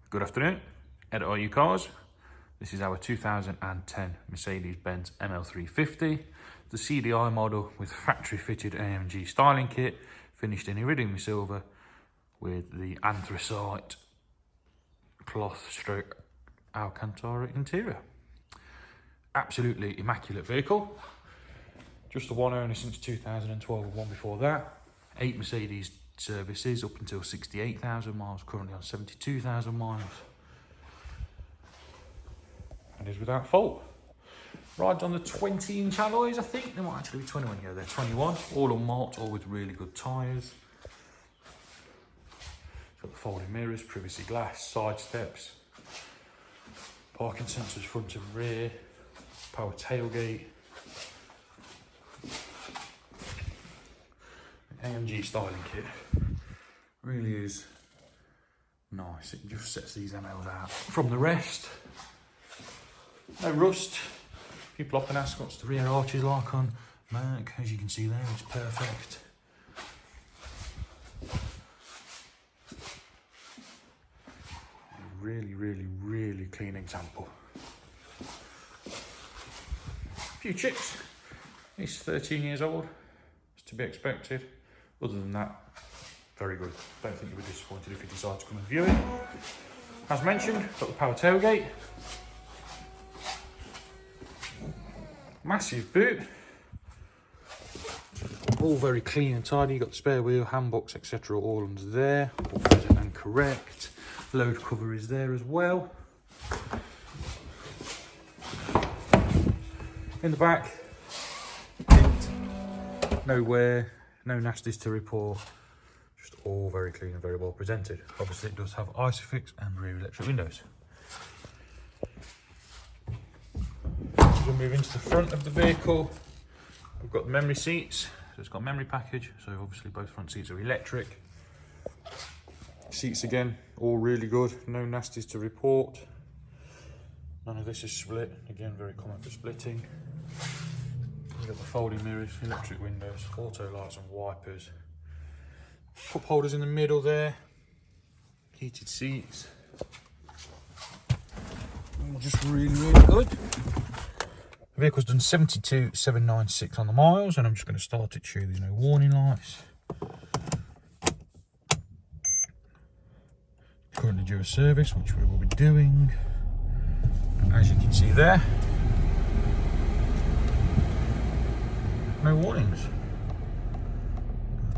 Good afternoon, Ed at You Cars. This is our 2010 Mercedes ML350, the Cdi model with factory fitted AMG styling kit, finished in iridium silver with the anthracite cloth stroke Alcantara interior. Absolutely immaculate vehicle. Just the one owner since 2012 and one before that. 8 Mercedes services up until 68,000 miles, currently on 72,000 miles. And is without fault. Rides on the 20-inch alloys, I think. They might actually be 21, yeah, they're 21. All unmarked, all with really good tyres. Got the folding mirrors, privacy glass, side steps, parking sensors front and rear, power tailgate. AMG styling kit really is nice. It just sets these MLs out from the rest. No rust. People often ask what's the rear arches like on Merc. As you can see there, it's perfect. A really clean example. A few chips. It's 13 years old. It's to be expected. Other than that, very good. Don't think you'll be disappointed if you decide to come and view it. As mentioned, got the power tailgate. Massive boot. All very clean and tidy. You've got the spare wheel, handbox, etc. all under there. All present and correct. Load cover is there as well. In the back, no wear, no nasties to report. Just all very clean and very well presented. Obviously, it does have Isofix and rear electric windows. We'll move into the front of the vehicle. We've got the memory seats, so it's got a memory package, so obviously both front seats are electric. Seats again, all really good, no nasties to report. None of this is split, again very common for splitting. You've got the folding mirrors, electric windows, auto lights and wipers. Cup holders in the middle there, heated seats. All just really good. The vehicle's done 72,796 on the miles, and I'm just going to start it, show you there's no warning lights. Currently due a service, which we will be doing. As you can see there, no warnings.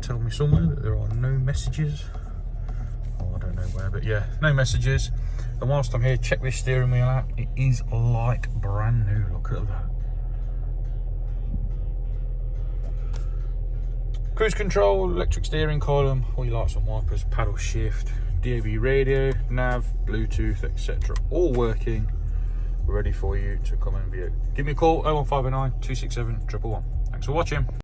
Tell me somewhere that there are no messages. Oh, I don't know where, but yeah, no messages. And whilst I'm here, check this steering wheel out. It is like brand new. Look at that. Cruise control, electric steering column, all your lights and wipers, paddle shift, DAB radio, nav, Bluetooth, etc. All working, ready for you to come and view. Give me a call, 01509 267 111. Thanks for watching.